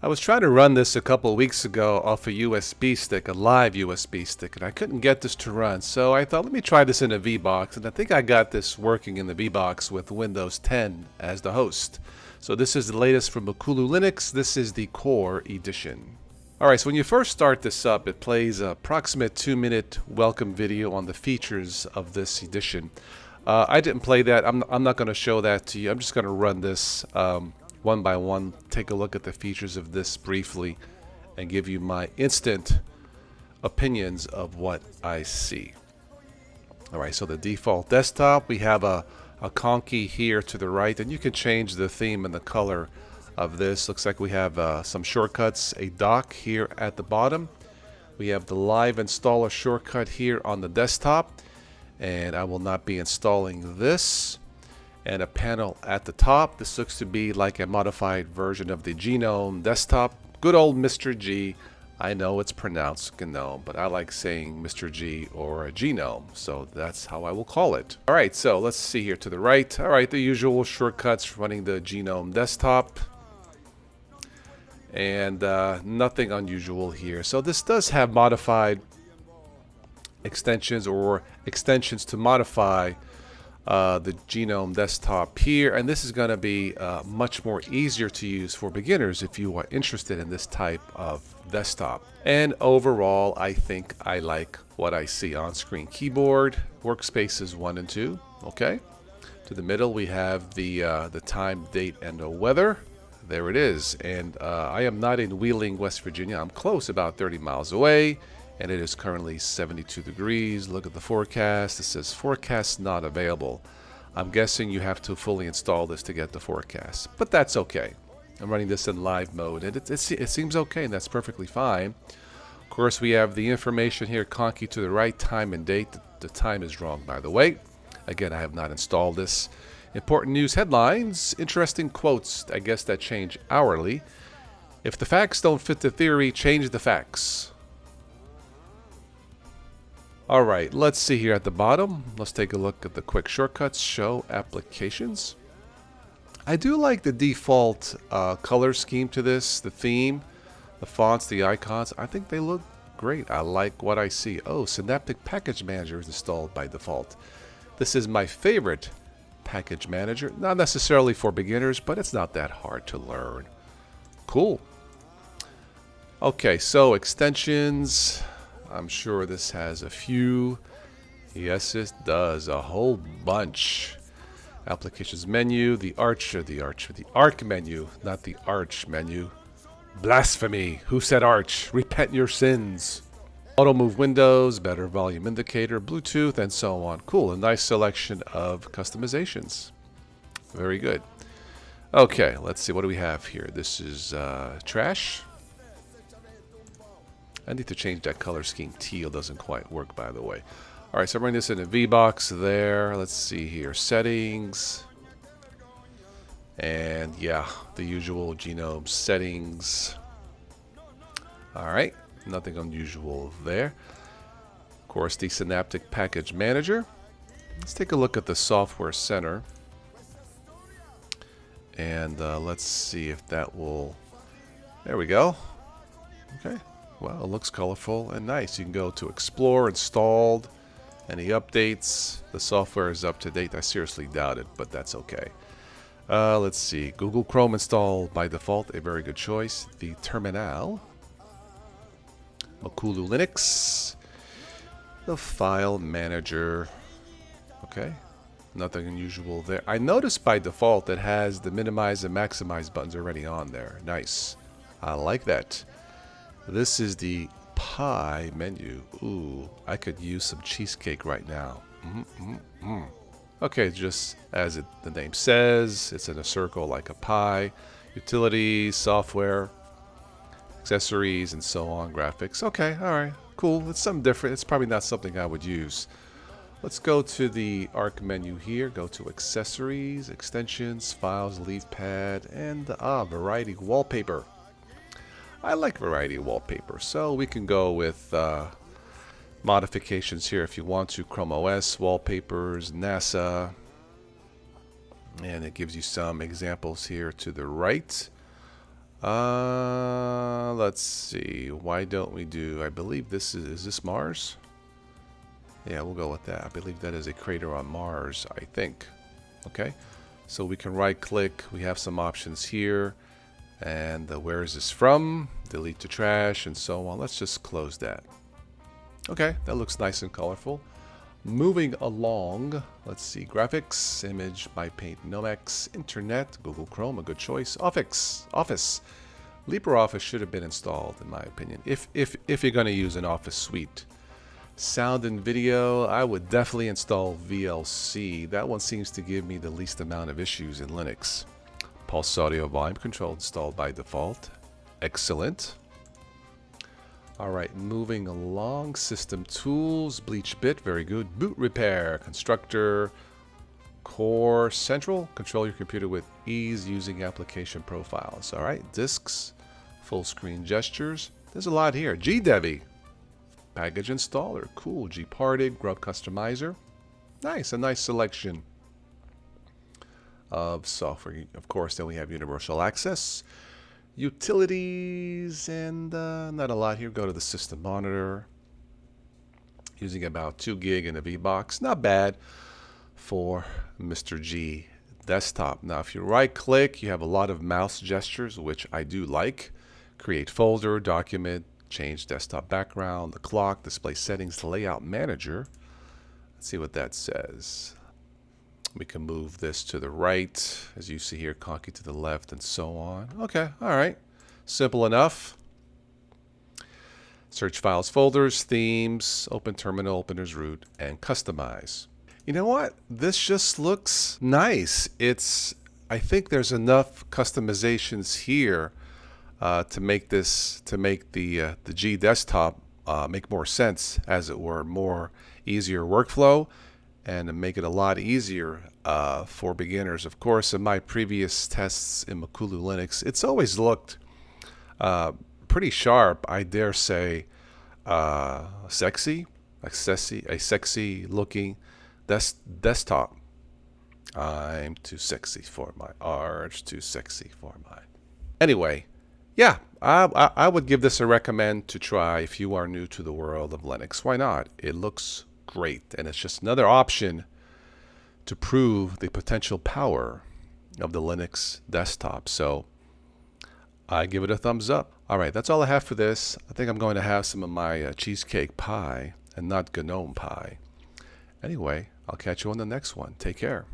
I was trying to run this a couple of weeks ago off a USB stick, a live USB stick, and I couldn't get this to run. So I thought, let me try this in a VBox, and I think I got this working in the VBox with Windows 10 as the host. So this is the latest from Makulu Linux. This is the Core Edition. Alright, so when you first start this up, it plays an approximate 2-minute welcome video on the features of this edition. I didn't play that. I'm not going to show that to you. I'm just going to run this one by one, take a look at the features of this briefly, and give you my instant opinions of what I see. Alright, so the default desktop, we have a conky here to the right, and you can change the theme and the color of this. Looks like we have some shortcuts, a dock here at the bottom. We have the live installer shortcut here on the desktop, and I will not be installing this. And a panel at the top. This looks to be like a modified version of the GNOME desktop. Good old Mr. G. I know it's pronounced GNOME, but I like saying Mr. G or a GNOME, so that's how I will call it. Alright, so let's see here to the right. Alright, the usual shortcuts running the GNOME desktop. And nothing unusual here. So this does have modified extensions or extensions to modify the GNOME desktop here, and this is going to be much more easier to use for beginners if you are interested in this type of desktop. And overall, I think I like what I see on screen. Keyboard, workspaces 1 and 2. Okay, to the middle we have the time, date, and the weather. There it is. And I am not in Wheeling, West Virginia. I'm close, about 30 miles away. And it is currently 72 degrees. Look at the forecast. It says forecast not available. I'm guessing you have to fully install this to get the forecast, but that's okay. I'm running this in live mode, and it seems okay, and that's perfectly fine. Of course, we have the information here, conky to the right, time and date. The time is wrong, by the way. Again, I have not installed this. Important news headlines, interesting quotes, I guess that change hourly. If the facts don't fit the theory, change the facts. Alright, let's see here at the bottom. Let's take a look at the quick shortcuts. Show applications. I do like the default color scheme to this, the theme, the fonts, the icons. I think they look great. I like what I see. Oh, Synaptic Package Manager is installed by default. This is my favorite package manager. Not necessarily for beginners, but it's not that hard to learn. Cool. Okay, so extensions. I'm sure this has a few. Yes, it does. A whole bunch. Applications menu, the arc menu, not the arch menu. Blasphemy. Who said arch? Repent your sins. Auto move windows, better volume indicator, Bluetooth, and so on. Cool. A nice selection of customizations. Very good. Okay, let's see. What do we have here? This is trash. I need to change that color scheme. Teal doesn't quite work, by the way. Alright, so I'm running this in a VBox there. Let's see here. Settings. And yeah, the usual GNOME settings. Alright, nothing unusual there. Of course, the Synaptic Package Manager. Let's take a look at the Software Center. And let's see if that will... There we go. Okay. Well, it looks colorful and nice. You can go to Explore, Installed, any updates. The software is up to date. I seriously doubt it, but that's okay. Let's see. Google Chrome installed by default. A very good choice. The Terminal. Makulu Linux. The File Manager. Okay. Nothing unusual there. I noticed by default it has the minimize and maximize buttons already on there. Nice. I like that. This is the pie menu. Ooh, I could use some cheesecake right now. Okay, just as the name says, it's in a circle like a pie. Utilities, software, accessories, and so on. Graphics. Okay, alright, cool. It's something different. It's probably not something I would use. Let's go to the arc menu here. Go to accessories, extensions, files, leave pad, and variety wallpaper. I like variety wallpaper, so we can go with modifications here if you want to. Chrome OS, wallpapers, NASA, and it gives you some examples here to the right. Let's see. Why don't we do, I believe is this Mars? Yeah, we'll go with that. I believe that is a crater on Mars, I think. Okay. So we can right click. We have some options here. And where is this from? Delete to trash and so on. Let's just close that. Okay, that looks nice and colorful. Moving along, let's see, graphics, image by Paint Nomex, Internet, Google Chrome, a good choice. Office. LibreOffice should have been installed, in my opinion, if you're going to use an Office suite. Sound and video, I would definitely install VLC. That one seems to give me the least amount of issues in Linux. Pulse audio volume control installed by default. Excellent. All right, moving along. System tools, bleach bit, very good. Boot repair, constructor, core central. Control your computer with ease using application profiles. All right, disks, full screen gestures. There's a lot here. GDevi, package installer, cool. Gparted, grub customizer. Nice, a nice selection of software. Of course, then we have universal access. Utilities, and not a lot here. Go to the system monitor. Using about 2 gig in a VBox. Not bad for Mr. G desktop. Now, if you right click, you have a lot of mouse gestures, which I do like. Create folder, document, change desktop background, the clock, display settings, layout manager. Let's see what that says. We can move this to the right, as you see here, conky to the left, and so on. Okay, all right. Simple enough. Search files, folders, themes, open terminal, openers, root, and customize. You know what? This just looks nice. I think there's enough customizations here to make the G desktop make more sense, as it were, more easier workflow, and to make it a lot easier for beginners. Of course, in my previous tests in Makulu Linux, it's always looked pretty sharp. I dare say sexy, a sexy looking desktop. I'm too sexy for my art, too sexy for my... Anyway, yeah, I would give this a recommend to try if you are new to the world of Linux. Why not? It looks great, and it's just another option to prove the potential power of the Linux desktop. So I give it a thumbs up. All right, that's all I have for this. I think I'm going to have some of my cheesecake pie and not gnome pie. Anyway, I'll catch you on the next one. Take care.